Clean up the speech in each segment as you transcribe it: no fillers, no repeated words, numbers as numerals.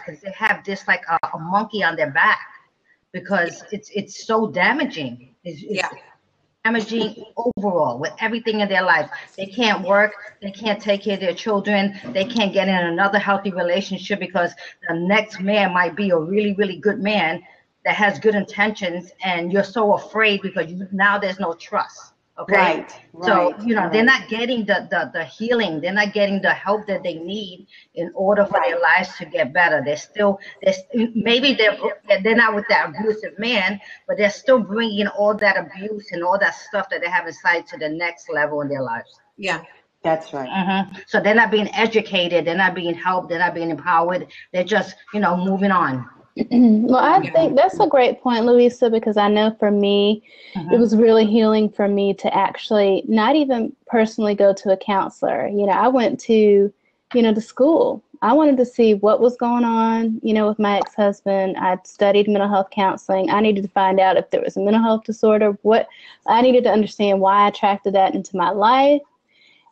because they have this like a monkey on their back, because it's so damaging. It's damaging overall with everything in their life. They can't work, they can't take care of their children, they can't get in another healthy relationship because the next man might be a really, really good man that has good intentions, and you're so afraid because now there's no trust. Okay. Right. So, they're not getting the healing. They're not getting the help that they need in order for their lives to get better. Maybe they're not with that abusive man, but they're still bringing all that abuse and all that stuff that they have inside to the next level in their lives. Yeah. That's right. Mm-hmm. So they're not being educated. They're not being helped. They're not being empowered. They're just, moving on. Well, I think that's a great point, Louisa, because I know for me, it was really healing for me to actually not even personally go to a counselor. I went to, to school. I wanted to see what was going on, with my ex-husband. I'd studied mental health counseling. I needed to find out if there was a mental health disorder. I needed to understand why I attracted that into my life.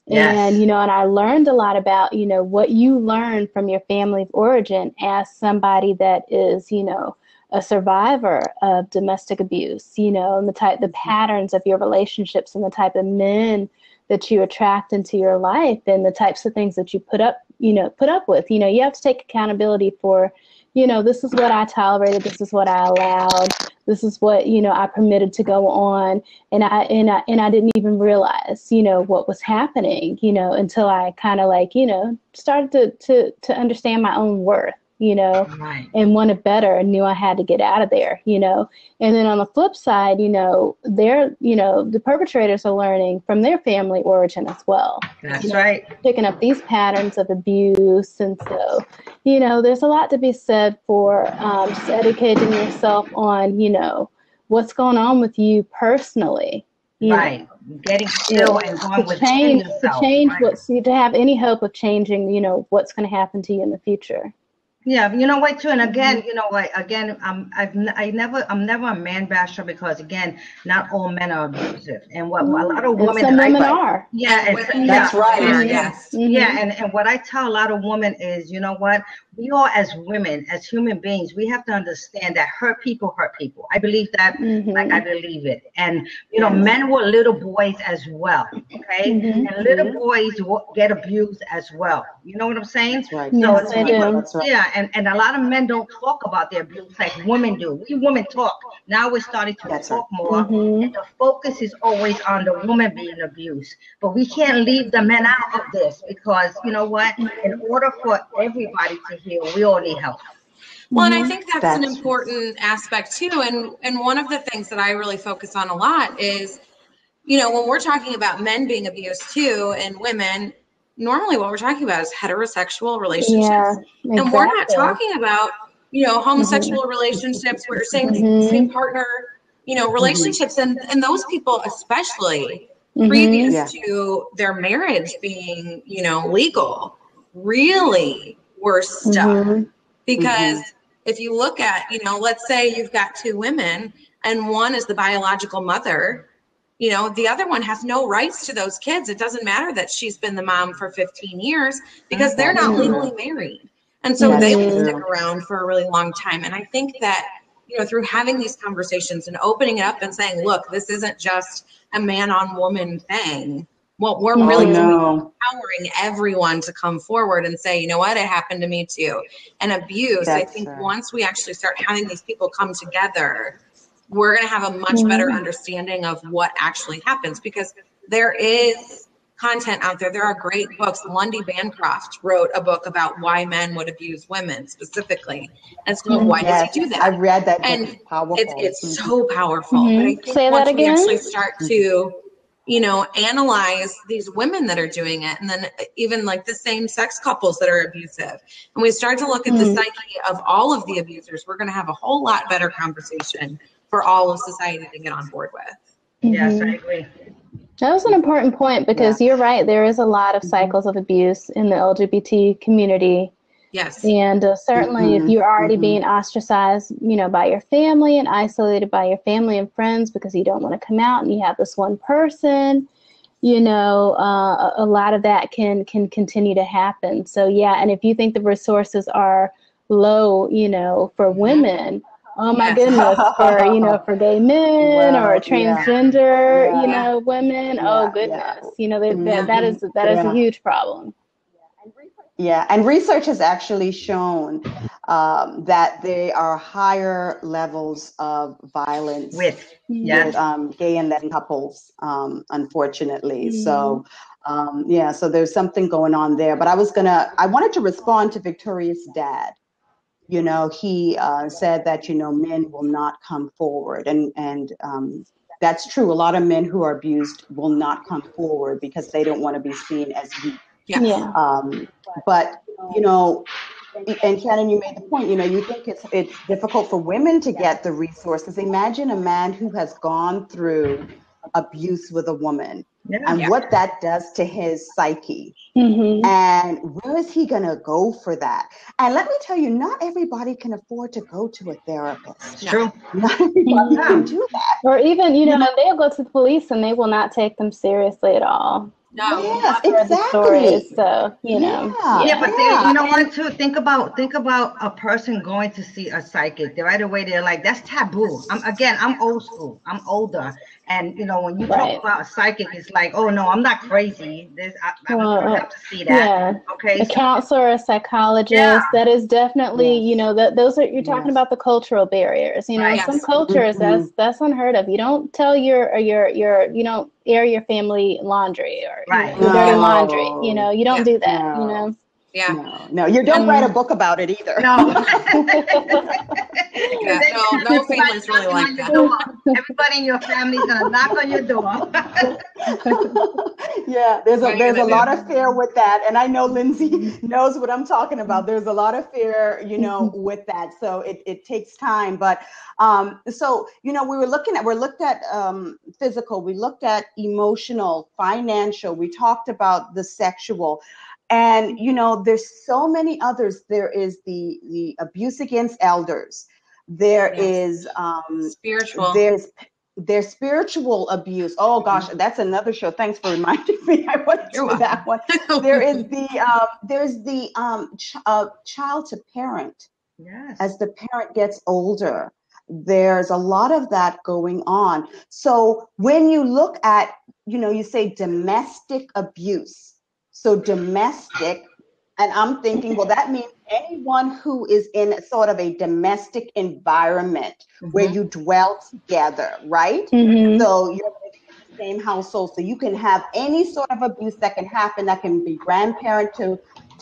Yes. And, and I learned a lot about, what you learn from your family of origin as somebody that is, a survivor of domestic abuse, and the patterns of your relationships and the type of men that you attract into your life and the types of things that you put up with. You have to take accountability for, this is what I tolerated. This is what I allowed. This is what, I permitted to go on. And I didn't even realize, what was happening, until I kind of started to understand my own worth, and wanted better and knew I had to get out of there, And then on the flip side, the perpetrators are learning from their family origin as well. That's right. Picking up these patterns of abuse. And so, there's a lot to be said for just educating yourself on, what's going on with you personally. Right. Getting still and going within yourself. To have any hope of changing, what's going to happen to you in the future. Yeah, what too, and again, I'm never a man basher, because again, not all men are abusive, and what a lot of women, some women are. Yeah, that's right. Yes. Yeah, and what I tell a lot of women is, we all as women, as human beings, we have to understand that hurt people. I believe that, like I believe it, and men were little boys as well, okay, and little boys get abused as well. You know what I'm saying? That's right. So That's right. Yeah. And a lot of men don't talk about their abuse like women do. We women talk. Now we're starting to talk more. And the focus is always on the woman being abused. But we can't leave the men out of this, because, you know what? In order for everybody to heal, we all need help. Well, and I think that's an important aspect too. And one of the things that I really focus on a lot is, when we're talking about men being abused too, and women, normally what we're talking about is heterosexual relationships. Yeah, exactly. And we're not talking about, homosexual relationships where same partner, relationships. And those people, especially previous to their marriage being, legal, really were stuck. Because if you look at, let's say you've got two women and one is the biological mother, the other one has no rights to those kids. It doesn't matter that she's been the mom for 15 years because they're not legally married. And so they will stick around for a really long time. And I think that, through having these conversations and opening it up and saying, look, this isn't just a man on woman thing. Well, we're really empowering everyone to come forward and say, you know what, it happened to me too. And abuse, I think once we actually start having these people come together, we're going to have a much better understanding of what actually happens, because there is content out there. There are great books. Lundy Bancroft wrote a book about why men would abuse women specifically. And it's called Why Does He Do That? I read that book. And it's powerful. It's so powerful. But I think Say once that we again? actually start to, analyze these women that are doing it, and then even like the same sex couples that are abusive, and we start to look at the psyche of all of the abusers, we're going to have a whole lot better conversation for all of society to get on board with. Yes, I agree. That was an important point, because you're right. There is a lot of cycles of abuse in the LGBT community. Yes. And certainly if you're already being ostracized, by your family and isolated by your family and friends because you don't want to come out and you have this one person, a lot of that can continue to happen. So, and if you think the resources are low, for women. Oh my goodness, for gay men or transgender, women. Oh goodness, that is a huge problem. Yeah, and research has actually shown that there are higher levels of violence with gay and lesbian couples, unfortunately. So, so there's something going on there. But I wanted to respond to Victoria's dad. He said that, men will not come forward. And that's true. A lot of men who are abused will not come forward because they don't want to be seen as weak. Yeah. But, and Shannon, you made the point, you think it's difficult for women to get the resources. Imagine a man who has gone through abuse with a woman and what that does to his psyche. And where is he going to go for that? And let me tell you, not everybody can afford to go to a therapist. It's true. Not everybody can do that. Or even, they'll go to the police and they will not take them seriously at all. No, yes, exactly. Stories, so you know, but they, you know what? Too think about a person going to see a psychic. They right away they're like, that's taboo. I'm old school. I'm older, and when you talk about a psychic, it's like, oh no, I'm not crazy. I don't have to see that. Yeah. Okay. A counselor, a psychologist. That is definitely, those are you're talking about the cultural barriers. Some cultures that's unheard of. You don't tell your you don't air your family laundry or dirty laundry. You don't do that. No, you don't write a book about it either. No, no family's really like that. Everybody in your family is gonna knock on your door. There's a lot of fear with that, and I know Lindsay knows what I'm talking about. There's a lot of fear, with that. So it takes time, but we looked at physical, we looked at emotional, financial, we talked about the sexual. And, there's so many others. There is the abuse against elders. There is spiritual. There's spiritual abuse. Oh gosh, that's another show. Thanks for reminding me. I went through that one. There is the child to parent. Yes. As the parent gets older, there's a lot of that going on. So when you look at, you say domestic abuse. So domestic, and I'm thinking, well, that means anyone who is in sort of a domestic environment where you dwell together, right? So you're living in the same household, so you can have any sort of abuse that can happen, that can be grandparent to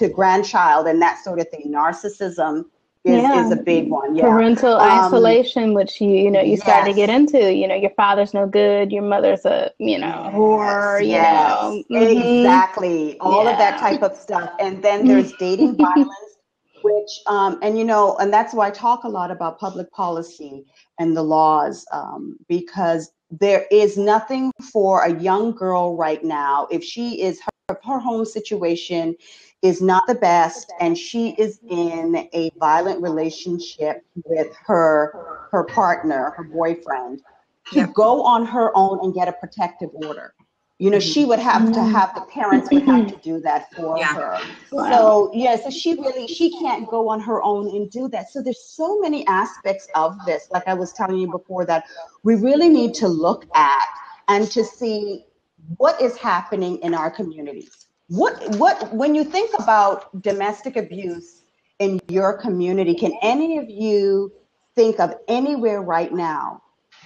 grandchild and that sort of thing. Narcissism is a big one. Parental isolation, which you start to get into. Your father's no good, your mother's a whore. Exactly, all of that type of stuff. And then there's dating violence, which and that's why I talk a lot about public policy and the laws, because there is nothing for a young girl right now if she is her home situation is not the best, and she is in a violent relationship with her partner, her boyfriend, to go on her own and get a protective order. She would have to have, the parents would have to do that for her. Wow. So she can't go on her own and do that. So there's so many aspects of this, like I was telling you before, that we really need to look at and to see what is happening in our communities. What when you think about domestic abuse in your community, can any of you think of anywhere right now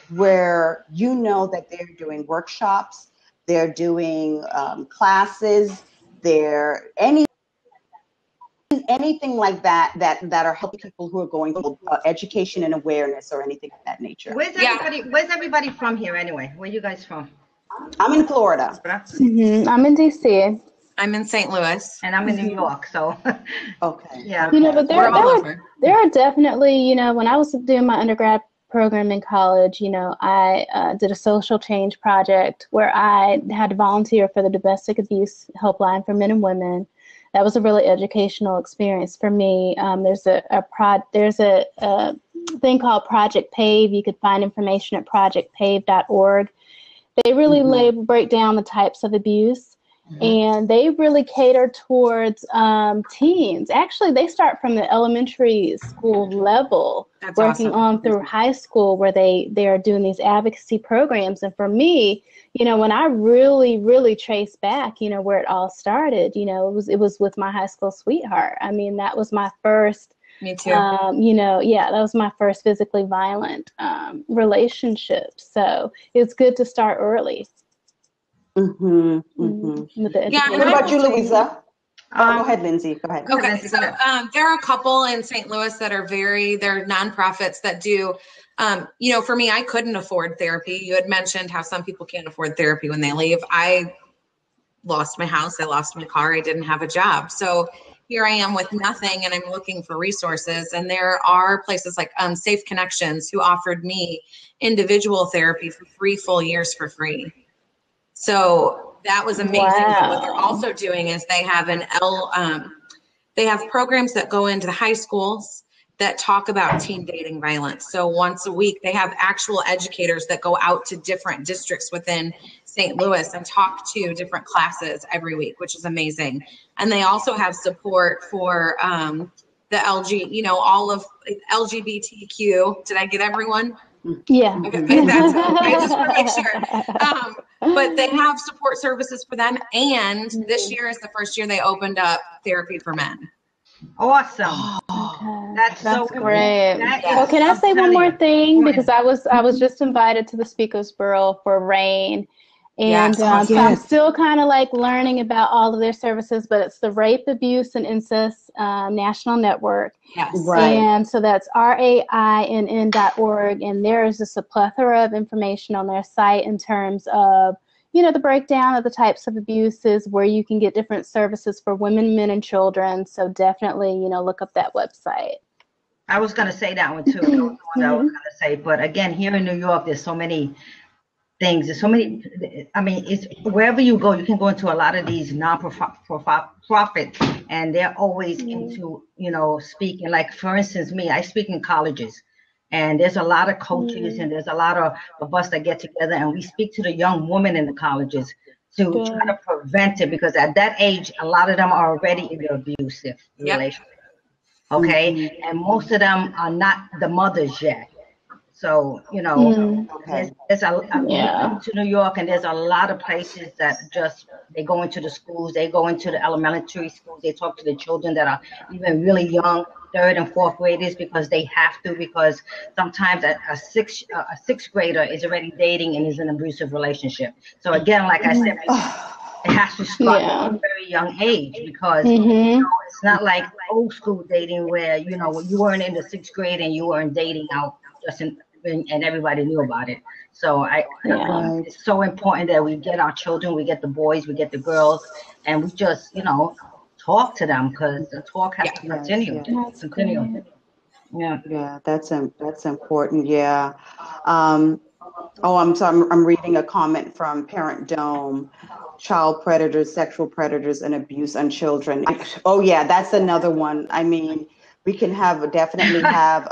where that they're doing workshops, they're doing classes, they're anything like that are helping people who are going through education and awareness or anything of that nature? Where's everybody from here anyway? Where are you guys from? I'm in Florida. I'm in DC. I'm in St. Louis. And I'm in New York, so. Okay. Yeah. But there are definitely, when I was doing my undergrad program in college, I did a social change project where I had to volunteer for the domestic abuse helpline for men and women. That was a really educational experience for me. There's a thing called Project PAVE. You could find information at projectpave.org. They really break down the types of abuse. And they really cater towards teens. Actually, they start from the elementary school level, working on through high school, where they are doing these advocacy programs. And for me, when I really trace back, where it all started, it was with my high school sweetheart. I mean, that was my first. Me too. That was my first physically violent relationship. So it's good to start early. With the education. What about you, Louisa? Go ahead, Lindsay. Go ahead. Okay, so there are a couple in St. Louis that are they're nonprofits that do, for me, I couldn't afford therapy. You had mentioned how some people can't afford therapy when they leave. I lost my house. I lost my car. I didn't have a job. So here I am with nothing, and I'm looking for resources. And there are places like Safe Connections who offered me individual therapy for 3 full years for free. So that was amazing. Wow. But what they're also doing is they have they have programs that go into the high schools that talk about teen dating violence. So once a week, they have actual educators that go out to different districts within St. Louis and talk to different classes every week, which is amazing. And they also have support for the all of LGBTQ. Did I get everyone? Yeah. Okay, I just want to make sure. But they have support services for them. And this year is the first year they opened up therapy for men. Awesome. Okay. That's great. Well, can I say one more thing? Because I was just invited to the Speakers Bureau for RAIN. And so I'm still kind of like learning about all of their services, but it's the Rape, Abuse, and Incest National Network. Yes. Right. And so that's RAINN.org. And there is just a plethora of information on their site in terms of, the breakdown of the types of abuses, where you can get different services for women, men, and children. So definitely, look up that website. I was going to say that one too. That was what I was going to say. But again, here in New York, there's so many things. There's so many. I mean, it's wherever you go, you can go into a lot of these non-profit, and they're always into speaking. Like for instance, me, I speak in colleges, and there's a lot of coaches, and there's a lot of us that get together, and we speak to the young women in the colleges to try to prevent it, because at that age, a lot of them are already in an abusive relationship. Okay, and most of them are not the mothers yet. So, there's I've been to New York, and there's a lot of places that they go into the schools, they go into the elementary schools, they talk to the children that are even really young, 3rd and 4th graders, because they have to, because sometimes a sixth grader is already dating and is in an abusive relationship. So again, like I said, it has to start at a very young age, because it's not like old school dating where you weren't in the 6th grade and you weren't dating out and everybody knew about it. So it's so important that we get our children, we get the boys, we get the girls, and we just talk to them, because the talk has to continue. Yeah, that's important. Yeah. I'm sorry. I'm reading a comment from Parent Dome. Child predators, sexual predators, and abuse on children. That's another one. I mean, we can definitely have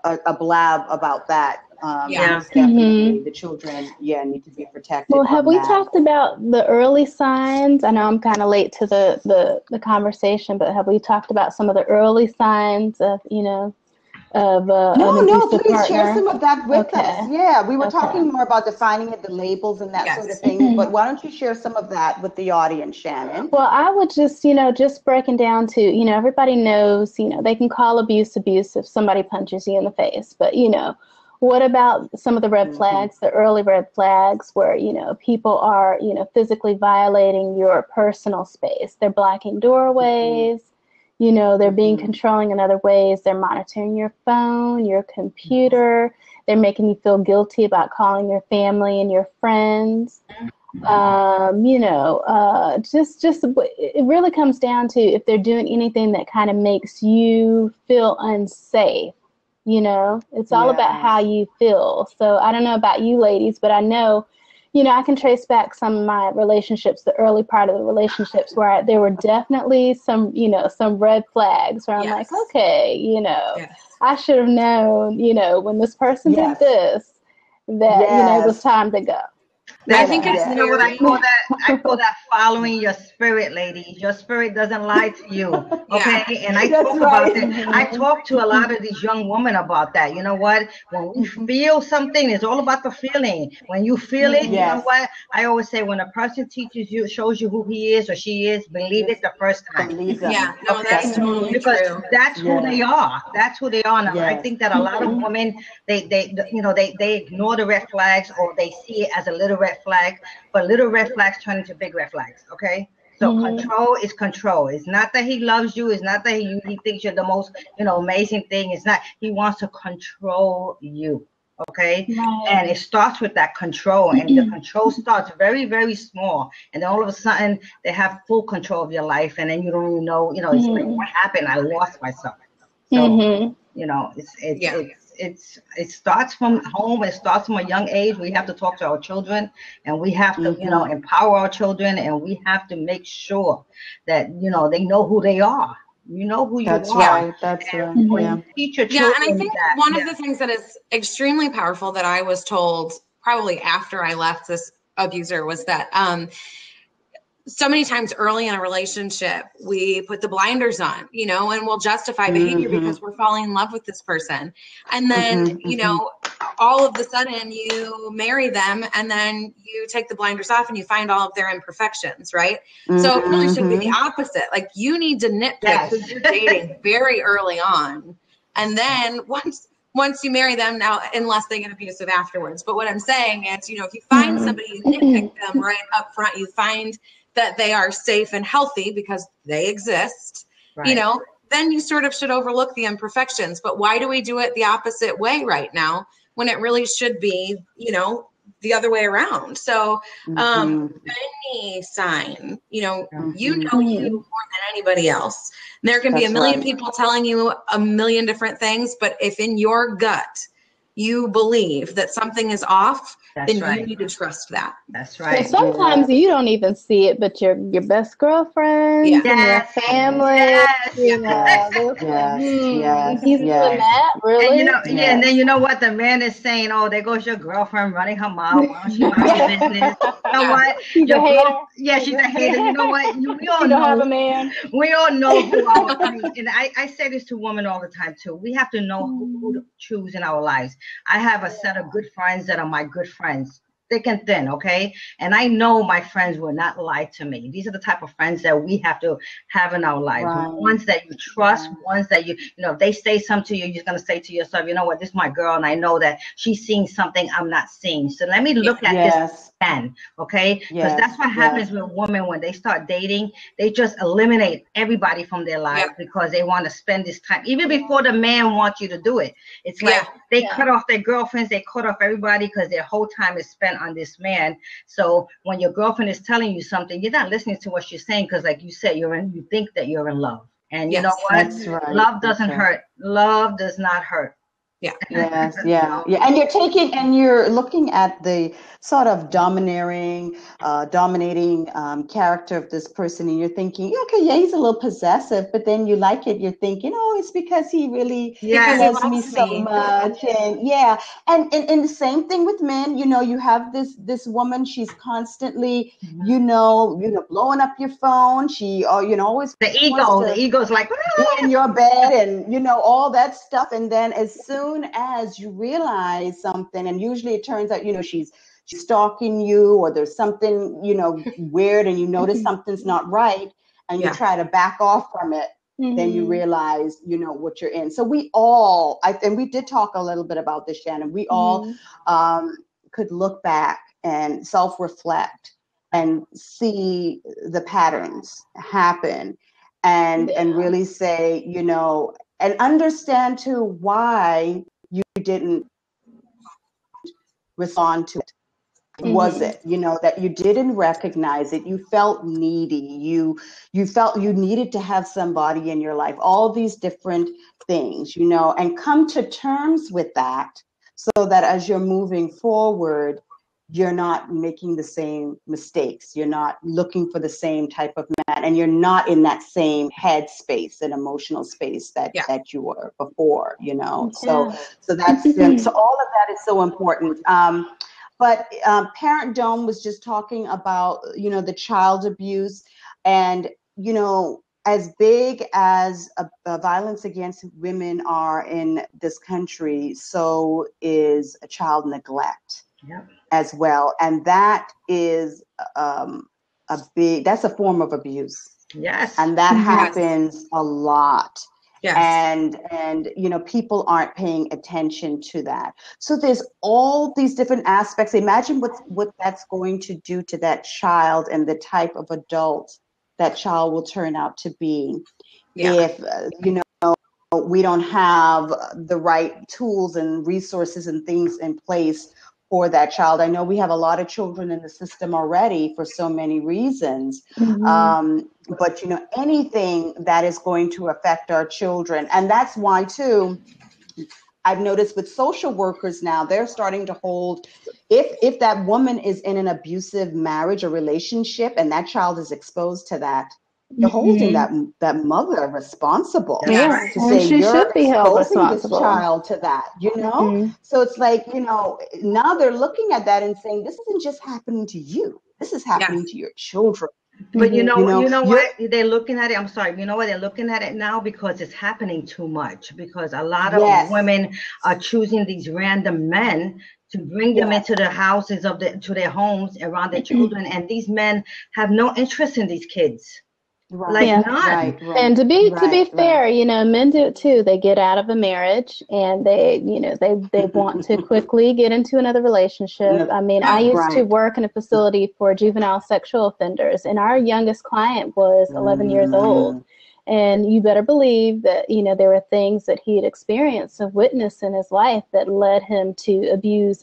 a blab about that. Definitely the children need to be protected. Well, have we talked about the early signs? I know I'm kind of late to the conversation, but have we talked about some of the early signs of No, please share some of that with us. Yeah, we were talking more about defining it, the labels and that sort of thing, but why don't you share some of that with the audience, Shannon? Well, I would just, just breaking down to, everybody knows, they can call abuse if somebody punches you in the face, but, what about some of the red flags, the early red flags where, people are, physically violating your personal space? They're blocking doorways. They're being controlling in other ways. They're monitoring your phone, your computer. They're making you feel guilty about calling your family and your friends. Just it really comes down to if they're doing anything that kind of makes you feel unsafe. It's all about how you feel. So I don't know about you ladies, but I know, I can trace back some of my relationships, the early part of the relationships where there were definitely some, some red flags where I'm like, okay, I should have known, when this person did this, that, it was time to go. I think it's you know what I call that? I call that following your spirit, ladies. Your spirit doesn't lie to you, okay? Yeah. And I talk about it. I talk to a lot of these young women about that. You know what? When we feel something, it's all about the feeling. When you feel it, you know what? I always say, when a person teaches you, shows you who he is or she is, believe it the first time. Believe them. Yeah, no, that's totally because true. that's who they are. That's who they are. And I Yes. think that a lot of women, they ignore the red flags, or they see it as a little red flag, but little red flags turn into big red flags. Okay. So control is control. It's not that he loves you. It's not that he thinks you're the most, amazing thing. It's not, he wants to control you. Okay. And it starts with that control, and the control starts very, very small. And then all of a sudden they have full control of your life. And then you don't even know, it's like, what happened? I lost myself. So, it starts from home. It starts from a young age. We have to talk to our children, and we have to, empower our children, and we have to make sure that, they know who they are. You know who you are. That's right. Yeah. Teach your children. And I think one of the things that is extremely powerful that I was told probably after I left this abuser was that so many times early in a relationship, we put the blinders on, and we'll justify behavior because we're falling in love with this person. And then, all of a sudden you marry them, and then you take the blinders off and you find all of their imperfections, right? So it really should be the opposite. Like, you need to nitpick who you're dating very early on. And then once you marry them, now, unless they get abusive afterwards. But what I'm saying is, if you find somebody, you nitpick them right up front, you find that they are safe and healthy because they exist, then you sort of should overlook the imperfections. But why do we do it the opposite way right now when it really should be, the other way around? So any sign, you know you more than anybody else. There can be a million people telling you a million different things, but if in your gut you believe that something is off, then you need to trust that. That's right. So sometimes you don't even see it, but your best girlfriend and your family, he's doing that, really? And and then you know what? The man is saying, oh, there goes your girlfriend running her mouth. Why don't she mind your business? You know what? She's a hater. She's a hater. You know what? We all know. Have a man. We all know who our and I say this to women all the time too. We have to know who to choose in our lives. I have a set of good friends that are my good friends, thick and thin, okay? And I know my friends will not lie to me. These are the type of friends that we have to have in our lives. Ones that you trust, ones that if they say something to you, you're going to say to yourself, you know what, this is my girl, and I know that she's seeing something I'm not seeing. So let me look at this man, okay? Because that's what happens with women when they start dating. They just eliminate everybody from their lives because they want to spend this time, even before the man wants you to do it. It's like they cut off their girlfriends, they cut off everybody because their whole time is spent on this man. So when your girlfriend is telling you something, you're not listening to what she's saying because, like you said, you think that you're in love. And you know what? Love doesn't hurt. Love does not hurt. And you're looking at the sort of dominating character of this person, and you're thinking, okay, he's a little possessive, but then you like it. You're thinking, oh, it's because he really loves me so much, and and the same thing with men. You have this woman. She's constantly, blowing up your phone. She, always the ego's like in your bed, and all that stuff, and then as soon as you realize something, and usually it turns out, she's stalking you, or there's something, weird, and you notice something's not right, and you try to back off from it, then you realize, what you're in. So we all, and we did talk a little bit about this, Shannon, we all could look back and self-reflect and see the patterns happen, and really say, and understand too why you didn't respond to it. Was it, that you didn't recognize it? You felt needy. You felt you needed to have somebody in your life. All these different things, and come to terms with that, so that as you're moving forward, you're not making the same mistakes. You're not looking for the same type of man, and you're not in that same head space and emotional space that you were before, So that's so all of that is so important. But Parent Dome was just talking about, the child abuse, and, as big as violence against women are in this country, so is a child neglect as well. And that is that's a form of abuse. Yes. And that happens a lot. Yes. And people aren't paying attention to that. So there's all these different aspects. Imagine what that's going to do to that child and the type of adult that child will turn out to be if we don't have the right tools and resources and things in place for that child. I know we have a lot of children in the system already for so many reasons, but anything that is going to affect our children. And that's why too, I've noticed with social workers now, they're starting to hold, if that woman is in an abusive marriage or relationship and that child is exposed to that, you're holding that mother responsible to say she you're should be held exposing this responsible. child to that, So it's like, now they're looking at that and saying, this isn't just happening to you. This is happening to your children. But you know what they're looking at it. I'm sorry. You know why they're looking at it now? Because it's happening too much. Because a lot of women are choosing these random men to bring them into the houses to their homes around their children, and these men have no interest in these kids. None. Right. And to be fair, men do it too. They get out of a marriage and they want to quickly get into another relationship. I mean, I used to work in a facility for juvenile sexual offenders, and our youngest client was 11 years old. And you better believe that, there were things that he had experienced and witnessed in his life that led him to abuse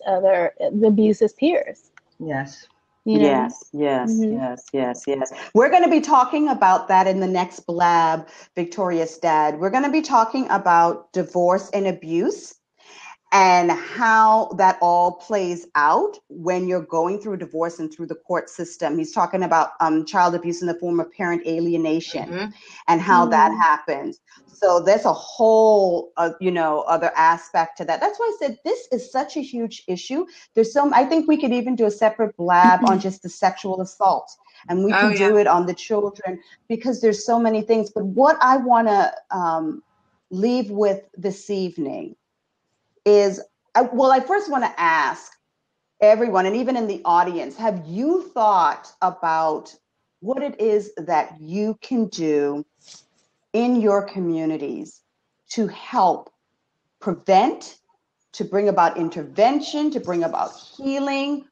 his peers. Yes. Yes. We're going to be talking about that in the next blab, Victoria's Dad. We're going to be talking about divorce and abuse and how that all plays out when you're going through divorce and through the court system. He's talking about child abuse in the form of parent alienation and how that happens. So there's a whole, other aspect to that. That's why I said this is such a huge issue. I think we could even do a separate blab on just the sexual assault, and we can do it on the children, because there's so many things. But what I want to leave with this evening is, I first want to ask everyone, and even in the audience, have you thought about what it is that you can do in your communities to help prevent, to bring about intervention, to bring about healing?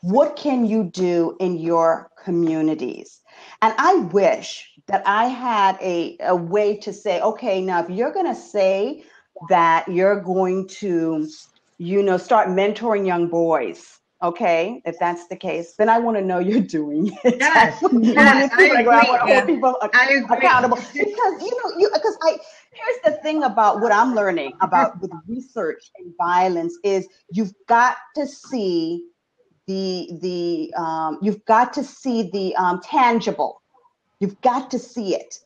What can you do in your communities? And I wish that I had a way to say, okay, now if you're going to say that you're going to, start mentoring young boys, okay, if that's the case, then I want to know you're doing it. Yes, I want to hold people accountable, because here's the thing about what I'm learning about with research and violence is you've got to see the tangible. You've got to see it.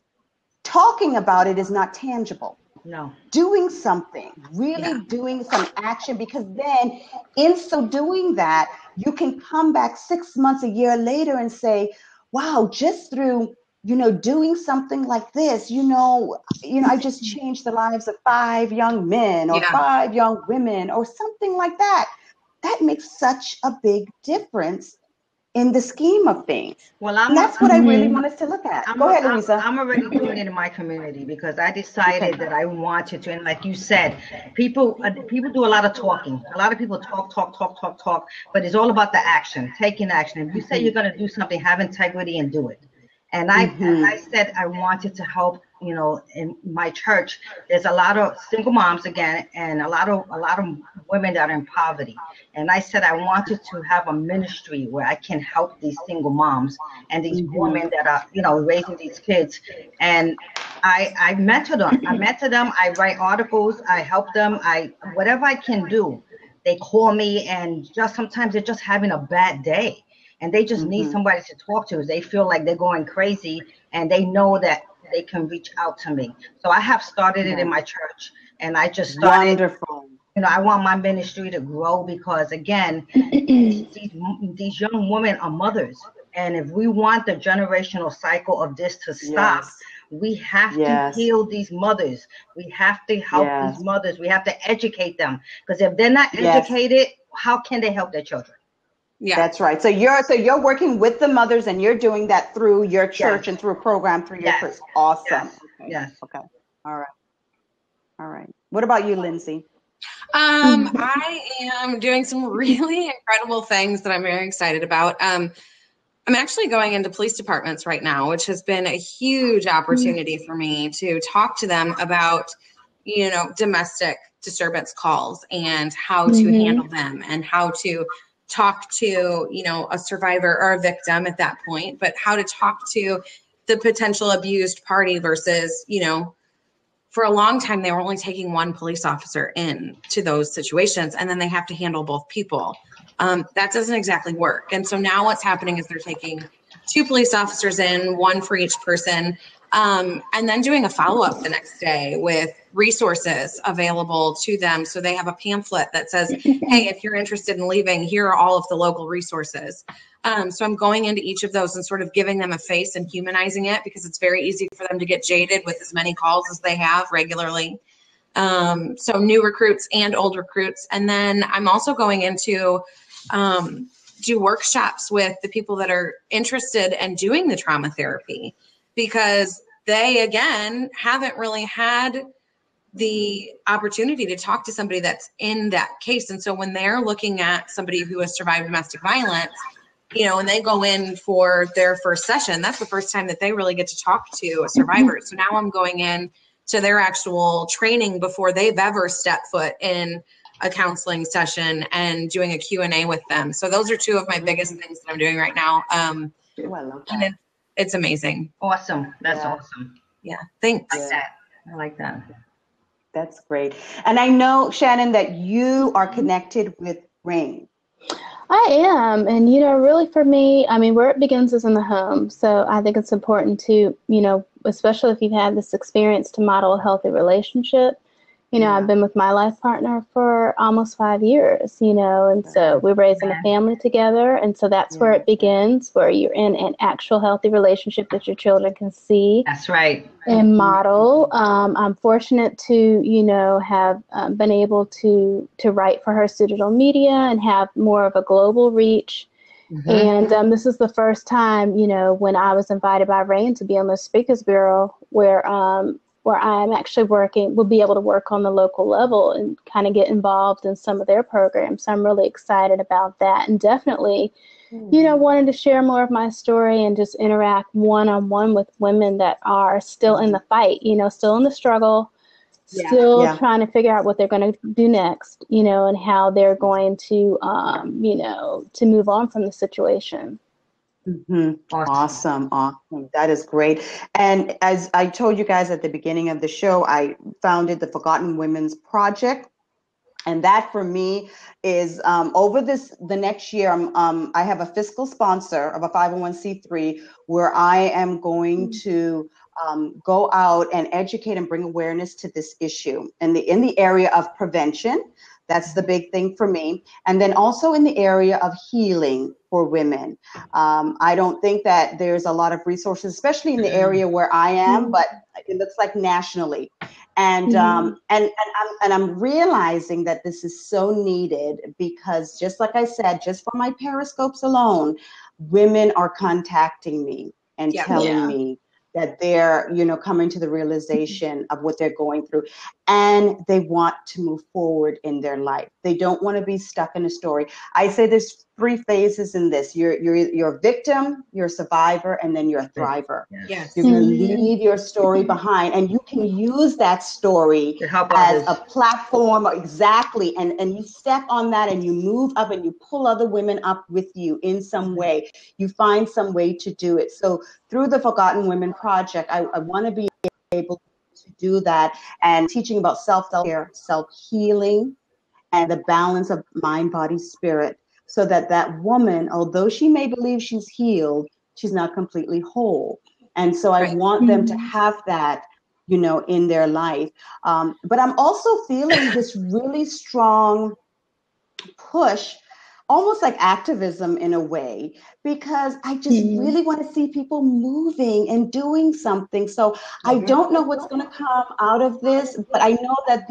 Talking about it is not tangible. No. Doing something, really doing some action, because then in so doing that, you can come back 6 months, a year later and say, wow, just through, doing something like this, I just changed the lives of 5 young men or 5 young women or something like that. That makes such a big difference in the scheme of things. Well, that's what I really want us to look at. Go ahead, Louisa. I'm already doing it in my community because I decided that I wanted to. And like you said, people do a lot of talking. A lot of people talk, but it's all about the action, taking action. If you say you're going to do something, have integrity and do it. And I said I wanted to help. In my church, there's a lot of single moms again, and a lot of women that are in poverty. And I said I wanted to have a ministry where I can help these single moms and these women that are, raising these kids. And I mentor them. I write articles. I help them. Whatever I can do. They call me, and just sometimes they're just having a bad day, and they just need somebody to talk to. They feel like they're going crazy, and they know that they can reach out to me. So I have started it in my church, and I just started. Wonderful. You know, I want my ministry to grow because, again, these young women are mothers. And if we want the generational cycle of this to stop, we have to heal these mothers. We have to help these mothers. We have to educate them. Because if they're not educated, how can they help their children? Yeah, that's right. So you're working with the mothers, and you're doing that through your church and through a program through your church. Awesome. Yes. Okay. All right. What about you, Lindsay? I am doing some really incredible things that I'm very excited about. I'm actually going into police departments right now, which has been a huge opportunity for me to talk to them about, domestic disturbance calls and how to handle them and how to talk to, a survivor or a victim at that point, but how to talk to the potential abused party versus, for a long time, they were only taking one police officer in to those situations, and then they have to handle both people. That doesn't exactly work. And so now what's happening is they're taking 2 police officers in, 1 for each person, and then doing a follow-up the next day with resources available to them. So they have a pamphlet that says, hey, if you're interested in leaving, here are all of the local resources. So I'm going into each of those and sort of giving them a face and humanizing it, because it's very easy for them to get jaded with as many calls as they have regularly. So new recruits and old recruits. And then I'm also going into do workshops with the people that are interested in doing the trauma therapy, because they, again, haven't really had the opportunity to talk to somebody that's in that case. And so when they're looking at somebody who has survived domestic violence, and they go in for their first session, that's the first time that they really get to talk to a survivor. So now I'm going in to their actual training before they've ever stepped foot in a counseling session and doing a Q&A with them. So those are 2 of my biggest things that I'm doing right now. I love that. And it's amazing. Awesome. That's awesome. Yeah. Thanks. I like that. That's great. And I know, Shannon, that you are connected with RAIN. I am. And, really for me, where it begins is in the home. So I think it's important to, especially if you've had this experience, to model a healthy relationship. I've been with my life partner for almost 5 years, and so we're raising a family together. And so that's where it begins, where you're in an actual healthy relationship that your children can see. That's right. And model. I'm fortunate to, have been able to write for her digital media and have more of a global reach. And this is the first time, when I was invited by RAIN to be on the Speakers Bureau, where I'm actually will be able to work on the local level and kind of get involved in some of their programs. So I'm really excited about that, and definitely, wanted to share more of my story and just interact one-on-one with women that are still in the fight, still in the struggle, still trying to figure out what they're going to do next, and how they're going to, to move on from the situation. Awesome. That is great. And as I told you guys at the beginning of the show, I founded the Forgotten Women's Project. And that for me is over the next year, I have a fiscal sponsor of a 501c3 where I am going to go out and educate and bring awareness to this issue in the area of prevention. That's the big thing for me. And then also in the area of healing for women. I don't think that there's a lot of resources, especially in the area where I am, but it looks like nationally. And I'm realizing that this is so needed because, just like I said, just from my periscopes alone, women are contacting me and telling me that they're, coming to the realization of what they're going through, and they want to move forward in their life. They don't want to be stuck in a story. I say there's 3 phases in this. You're a victim, you're a survivor, and then you're a thriver. Yes. You're going to leave your story behind, and you can use that story as a platform. Exactly. And you step on that and you move up and you pull other women up with you in some way. You find some way to do it. So through the Forgotten Women Project, I want to be able to do that, and teaching about self-care, self-healing, and the balance of mind, body, spirit, so that woman, although she may believe she's healed, she's not completely whole. And so I want them to have that in their life. But I'm also feeling this really strong push, almost like activism in a way, because I just really want to see people moving and doing something. So I don't know what's going to come out of this, but I know that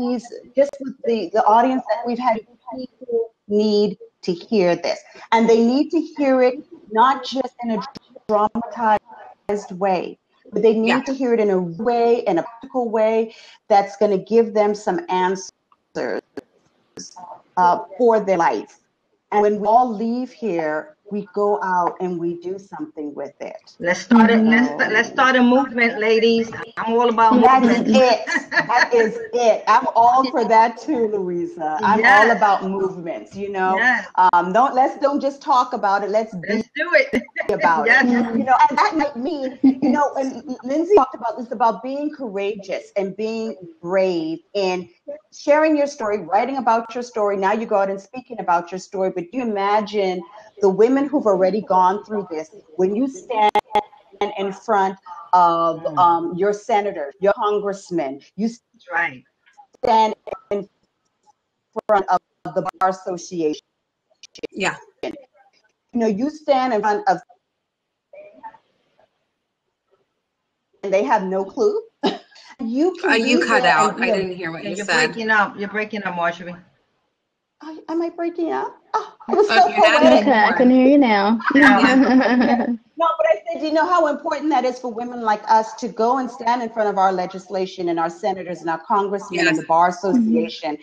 just with the audience that we've had, people need to hear this. And they need to hear it not just in a dramatized way, but they need to hear it in a practical way that's going to give them some answers for their life. And when we all leave here, we go out and we do something with it. Let's start it. Let's start a movement, ladies. I'm all about movement. That is it. I'm all for that too, Louisa. I'm all about movements. Yes. Don't just talk about it. Let's do it. About it. And that might mean, and Lindsay talked about this, about being courageous and being brave and sharing your story, writing about your story. Now you go out and speaking about your story. But you imagine the women who've already gone through this, when you stand in front of your senators, your congressmen, you stand in front of the Bar Association. Yeah. You stand in front of, and they have no clue. You cut out. I didn't hear what you said. You're breaking up, Marjorie. Am I breaking up? I can hear you now. No, but I said, how important that is for women like us to go and stand in front of our legislation and our senators and our congressmen and the Bar Association.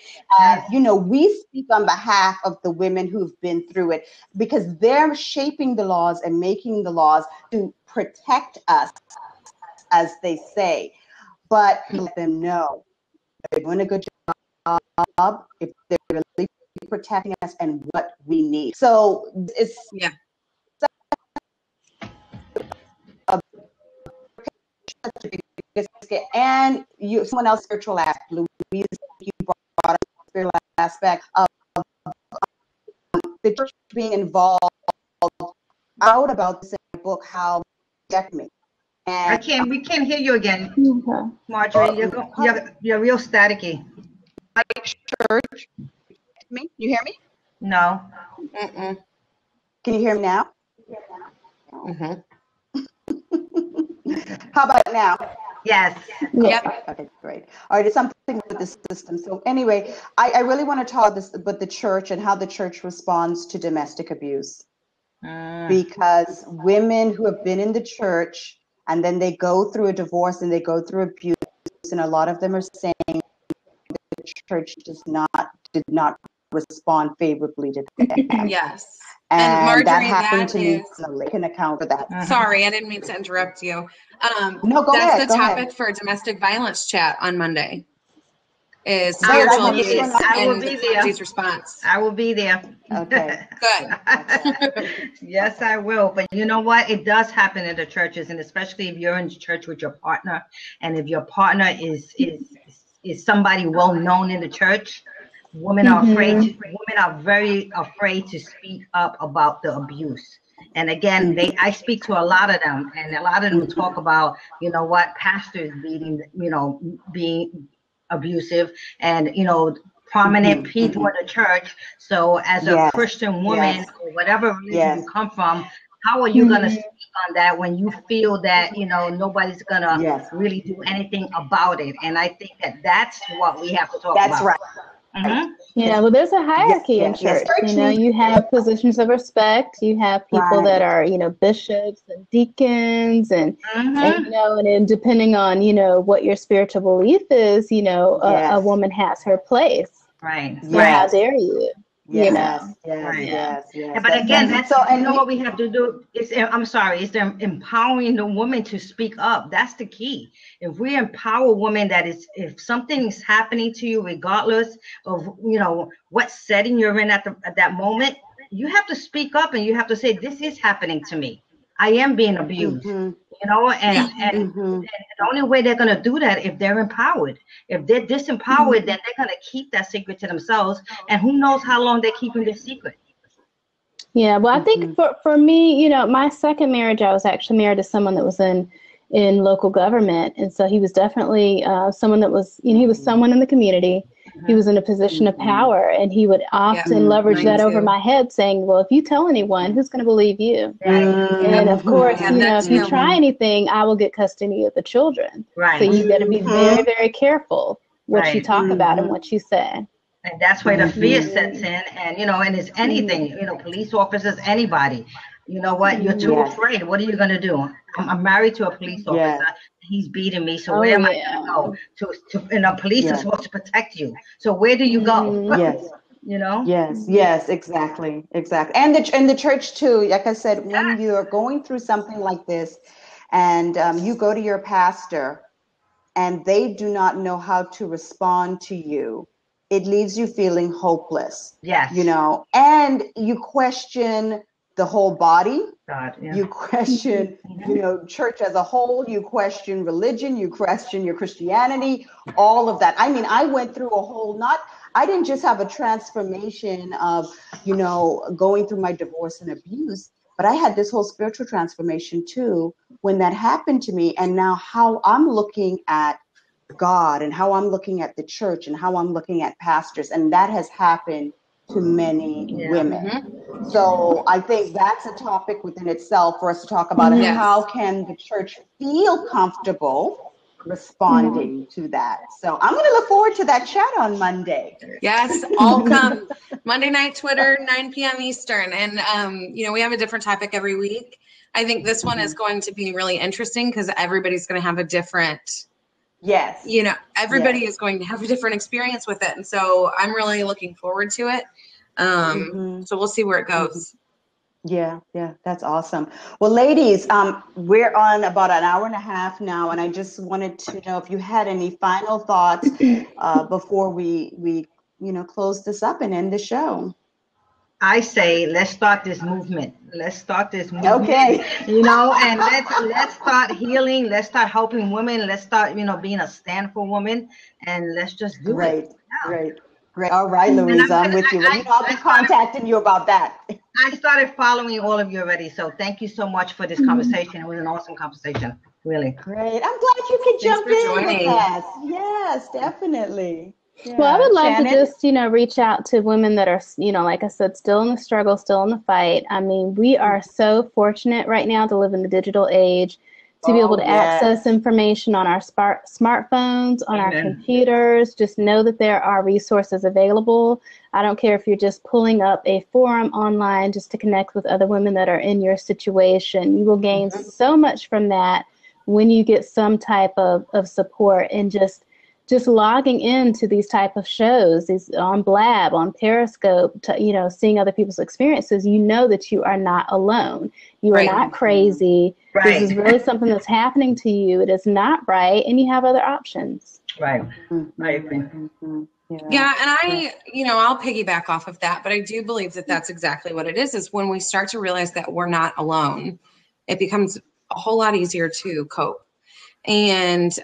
We speak on behalf of the women who've been through it, because they're shaping the laws and making the laws to protect us, as they say. But let them know they're doing a good job, if they're really protecting us and what we need. So it's and someone else spiritual aspect. Louise, you brought up the spiritual aspect of the church being involved. Out about this in the book, how it me. And we can't hear you again, Marjorie. You're real staticky. Church, me? You hear me? No. Mm-mm. Can you hear me now? How about now? Yes. Yep. Okay, great. All right, it's something with the system. So anyway, I really want to talk about the church and how the church responds to domestic abuse. Because women who have been in the church and then they go through a divorce and they go through abuse, and a lot of them are saying the church did not respond favorably to them. Yes. And Marjorie, that happened to me. So I can account for that. Sorry, I didn't mean to interrupt you. No, go ahead. That's the topic for domestic violence chat on Monday. Is spiritual abuse and the clergy's response. I will be there. Okay. Good. Yes, I will. But you know what? It does happen in the churches, and especially if you're in church with your partner, and if your partner is somebody well known in the church, women are afraid. Women are very afraid to speak up about the abuse. And again, I speak to a lot of them, and a lot of them talk about, pastors being abusive, and prominent people in the church. So as a Christian woman, or whatever religion you come from, how are you going to speak on that when you feel that nobody's going to really do anything about it? And I think that's what we have to talk about. That's right. Well, there's a hierarchy in church. You have positions of respect. You have people that are, bishops and deacons, and then depending on, what your spiritual belief is, a woman has her place. Right. So how dare you? Yes. But again, what we have to do is, is empowering the woman to speak up. That's the key. If we empower women, if something is happening to you, regardless of what setting you're in at that moment, you have to speak up and you have to say, this is happening to me. I am being abused. And the only way they're going to do that if they're empowered. If they're disempowered, then they're going to keep that secret to themselves, and who knows how long they're keeping this secret. Yeah, well, I think for me, my second marriage, I was actually married to someone that was in in local government. And so he was definitely someone that was, he was someone in the community. He was in a position of power, and he would often leverage that over my head, saying, well, if you tell anyone, who's going to believe you? And of course, if you try anything, I will get custody of the children. So you got to be very, very careful what you talk about and what you say. And that's where the fear sets in. And, and it's anything, police officers, anybody. You know what? You're too afraid. What are you going to do? I'm married to a police officer. He's beating me. So where am I going to go? Police is supposed to protect you. So where do you go? Yes, exactly. And the church too. Like I said, when you are going through something like this, and you go to your pastor, and they do not know how to respond to you, it leaves you feeling hopeless. Yes. And you question the whole body. God, you question, church as a whole. You question religion. You question your Christianity. All of that. I mean, I went through a whole. I didn't just have a transformation of, going through my divorce and abuse, but I had this whole spiritual transformation too when that happened to me. And now how I'm looking at God and how I'm looking at the church and how I'm looking at pastors, and that has happened to many women. So I think that's a topic within itself for us to talk about. And how can the church feel comfortable responding to that? So I'm going to look forward to that chat on Monday. Yes, all come Monday night Twitter, 9 p.m. Eastern. And, we have a different topic every week. I think this one is going to be really interesting because everybody's going to have a different everybody is going to have a different experience with it. And so I'm really looking forward to it. So we'll see where it goes. Yeah, that's awesome. Well, ladies, we're on about an hour and a half now, and I just wanted to know if you had any final thoughts before we close this up and end the show. I say, let's start this movement. Okay. And let's start healing. Let's start helping women. Let's start, being a stand for women, and let's just do it. Great. All right, Louisa, I'm with you. I'll be contacting you about that. I started following all of you already, so thank you so much for this conversation. It was an awesome conversation, really. Great. I'm glad you could jump in with us. Yes, definitely. Yeah. Well, I would love Shannon? to just, reach out to women that are, like I said, still in the struggle, still in the fight. I mean, we are so fortunate right now to live in the digital age, to be able to access information on our smartphones, on our computers. Just know that there are resources available. I don't care if you're just pulling up a forum online just to connect with other women that are in your situation. You will gain so much from that when you get some type of support, and just logging into these type of shows, these on Blab, on Periscope, seeing other people's experiences, that you are not alone. You are not crazy. This is really something that's happening to you. It is not right, and you have other options. Right. I agree. Yeah, and I'll piggyback off of that, but I do believe that that's exactly what it is when we start to realize that we're not alone, it becomes a whole lot easier to cope and,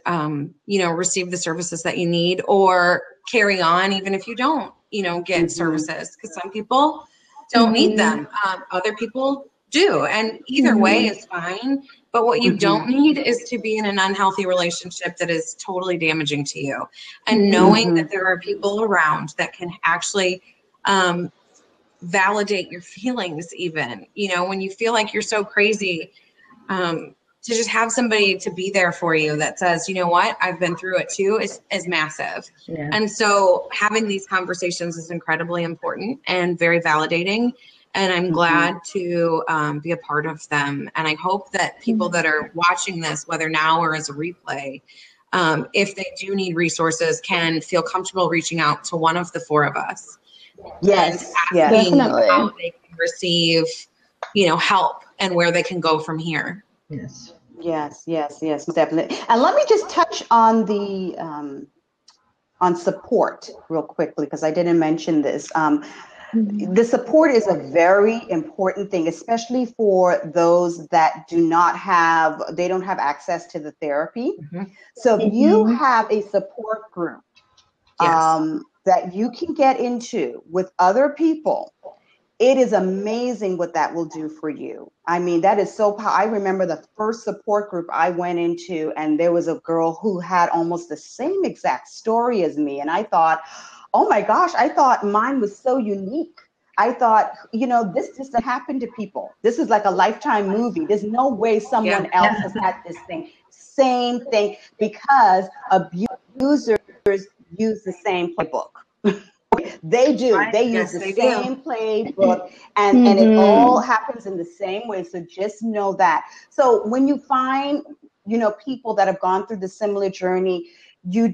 receive the services that you need, or carry on even if you don't, get services, because some people don't need them. Other people do. And either way is fine. But what you don't need is to be in an unhealthy relationship that is totally damaging to you. And knowing that there are people around that can actually validate your feelings, even, when you feel like you're so crazy, to just have somebody to be there for you that says, you know what, I've been through it too, is massive. Yeah. And so having these conversations is incredibly important and very validating. And I'm glad to be a part of them. And I hope that people that are watching this, whether now or as a replay, if they do need resources, can feel comfortable reaching out to one of the four of us. Yes, definitely. How they can receive, help and where they can go from here. Yes, definitely. And let me just touch on the on support real quickly, because I didn't mention this. The support is a very important thing, especially for those that don't have access to the therapy. So if you have a support group that you can get into with other people, it is amazing what that will do for you. I mean, that is so powerful. I remember the first support group I went into, and there was a girl who had almost the same exact story as me. And I thought, oh my gosh, I thought mine was so unique. I thought, you know, this just happened to people. This is like a Lifetime movie. There's no way someone else has had this same thing, because abusers use the same playbook. They do. Right? They use the same playbook, and it all happens in the same way. So just know that. So when you find, you know, people that have gone through the similar journey, you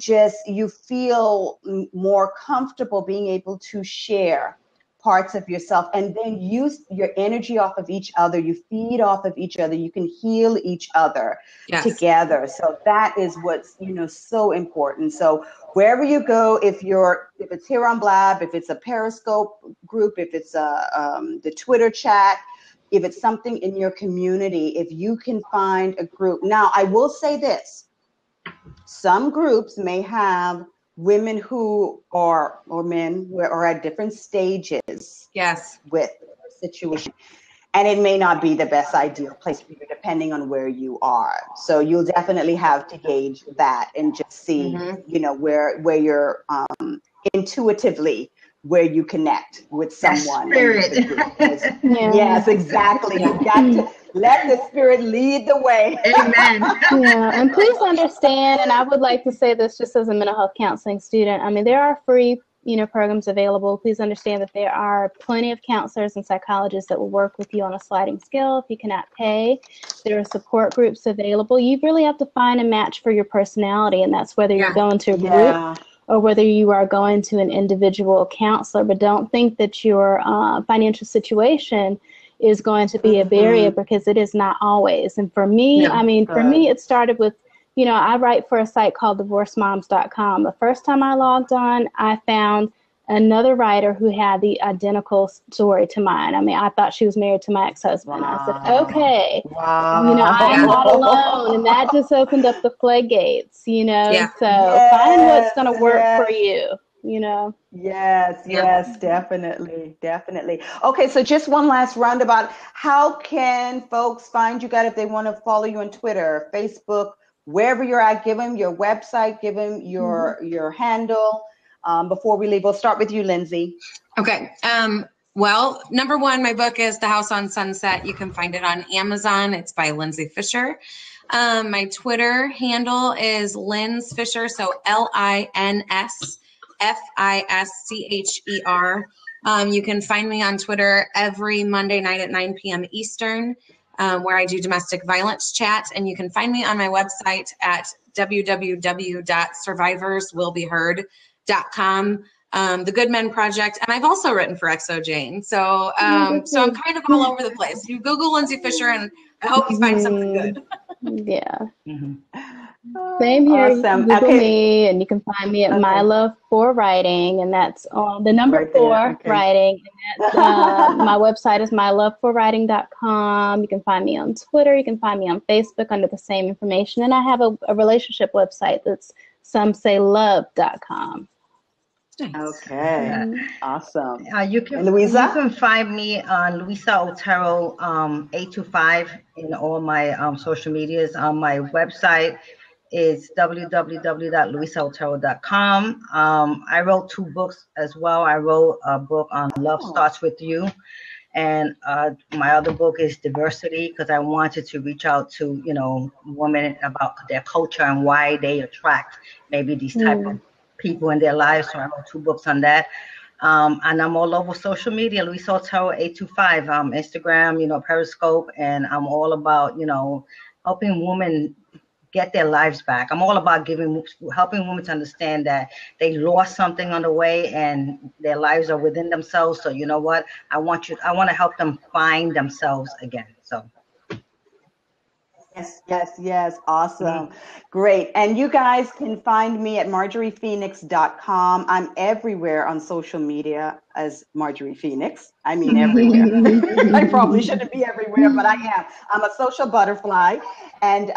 feel more comfortable being able to share parts of yourself, and then use your energy off of each other. You feed off of each other. You can heal each other together. So that is what's, you know, so important. So wherever you go, if it's here on Blab, if it's a Periscope group, if it's the Twitter chat, if it's something in your community, if you can find a group. Now, I will say this: some groups may have women who are, or men who are at different stages with the situation. And it may not be the best ideal place for you, depending on where you are. So you'll definitely have to gauge that and just see, you know, where you're intuitively, where you connect with someone. Spirit. Yes, exactly. You got to let the spirit lead the way. Amen. Yeah, and please understand, and I would like to say this just as a mental health counseling student, I mean, there are free, you know, programs available. Please understand that there are plenty of counselors and psychologists that will work with you on a sliding scale if you cannot pay. There are support groups available. You really have to find a match for your personality, and that's whether you're going to a group or whether you are going to an individual counselor. But don't think that your financial situation is going to be a barrier, because it is not always. And for me, I mean, for me, it started with, you know, I write for a site called divorcemoms.com. The first time I logged on, I found another writer who had the identical story to mine. I mean, I thought she was married to my ex-husband. I said, okay, you know, I'm not alone. And that just opened up the floodgates, you know. So find what's going to work for you, you know. Yes, definitely. Okay, so just one last roundabout. How can folks find you guys if they want to follow you on Twitter, Facebook, wherever you're at? Give them your website, give them your handle. Before we leave, we'll start with you, Lindsay. Okay. Well, number one, my book is The House on Sunset. You can find it on Amazon. It's by Lindsay Fisher. My Twitter handle is Linz Fisher, so LINSFISCHER. You can find me on Twitter every Monday night at 9 p.m. Eastern, where I do domestic violence chat. And you can find me on my website at www.survivorswillbeheard.com. The Good Men Project, and I've also written for XO Jane. So I'm kind of all over the place. You Google Lindsay Fisher, and I hope you find something good. Same here. Awesome. You can Google me, and you can find me at My Love for Writing, and that's on the number 4 writing. And that's, my website is myloveforwriting.com. You can find me on Twitter. You can find me on Facebook under the same information, and I have a relationship website that's somesaylove.com. Okay, awesome. You can find me on Luisa Otero 825 in all my social medias. My website is www.luisaotero.com. I wrote 2 books as well. I wrote a book on Love Starts With You, and my other book is Diversity, because I wanted to reach out to, you know, women about their culture and why they attract maybe these type of people in their lives. So I wrote 2 books on that. And I'm all over social media, Luisa Otero 825, Instagram, you know, Periscope, and I'm all about, you know, helping women get their lives back. I'm all about helping women to understand that they lost something on the way and their lives are within themselves. So you know what? I want to help them find themselves again. So. Yes. Awesome. Great. And you guys can find me at marjoriephoenix.com. I'm everywhere on social media as Marjorie Phoenix. I mean, everywhere. I probably shouldn't be everywhere, but I am. I'm a social butterfly. And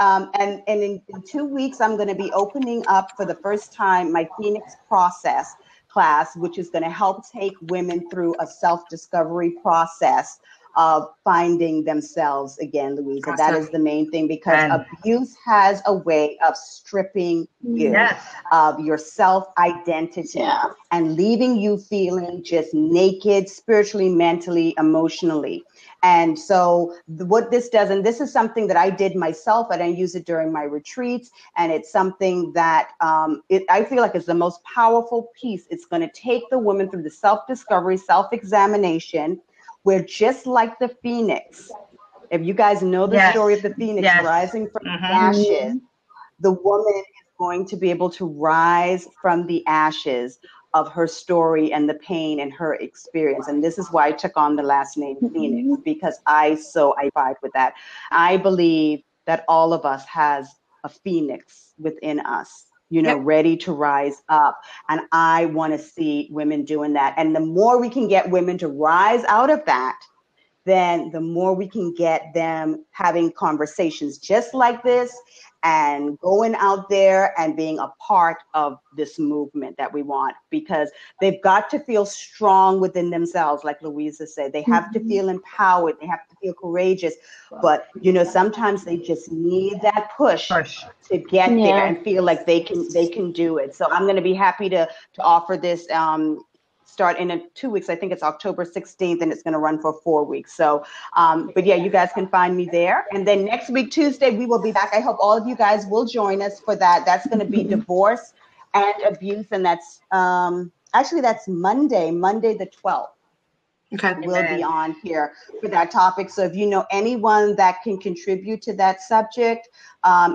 in 2 weeks, I'm going to be opening up for the first time my Phoenix Process class, which is going to help take women through a self-discovery process of finding themselves again, Louisa. That is the main thing, because abuse has a way of stripping you of your self-identity and leaving you feeling just naked, spiritually, mentally, emotionally. And so what this does, and this is something that I did myself, and I use it during my retreats, and it's something that I feel like is the most powerful piece. It's going to take the woman through the self-discovery, self-examination, where just like the phoenix, if you guys know the story of the phoenix rising from the ashes, the woman is going to be able to rise from the ashes of her story and the pain and her experience. And this is why I took on the last name Phoenix, because I identified with that. I believe that all of us has a phoenix within us, you know, ready to rise up. And I want to see women doing that. And the more we can get women to rise out of that, then the more we can get them having conversations just like this and going out there and being a part of this movement that we want, because they've got to feel strong within themselves. Like Louisa said, they have to feel empowered. They have to feel courageous. But, you know, sometimes they just need that push to get there and feel like they can do it. So I'm going to be happy to offer this start in 2 weeks. I think it's October 16th, and it's going to run for 4 weeks. So, but yeah, you guys can find me there. And then next week, Tuesday, we will be back. I hope all of you guys will join us for that. That's going to be divorce and abuse. And that's actually, that's Monday the 12th. Okay. We'll be on here for that topic. So if you know anyone that can contribute to that subject,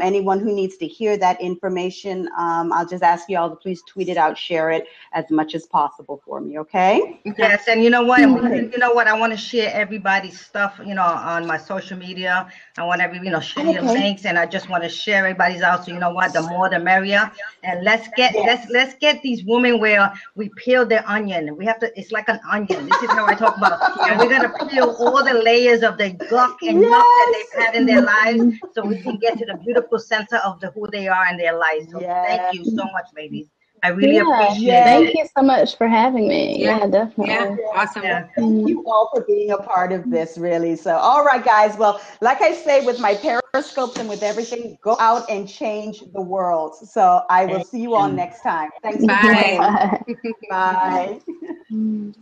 anyone who needs to hear that information, I'll just ask you all to please tweet it out, share it as much as possible for me, okay? Yes, and you know what? You know what? I want to share everybody's stuff, you know, on my social media. I want to, share your links, and I just want to share everybody's out. So you know what? The more, the merrier. And let's get these women where we peel the onion. We have to. It's like an onion. This is how I talk about it. And we're gonna peel all the layers of the gunk and yuck that they've had in their lives, so we can get to the beautiful center of who they are in their lives. So thank you so much, ladies. I really appreciate it. Thank you so much for having me. Yeah, definitely. Yeah, awesome. Yeah. Thank you all for being a part of this, really. So, all right, guys. Well, like I say, with my periscopes and with everything, go out and change the world. So I will see you all next time. Thanks for joining. Bye. Bye.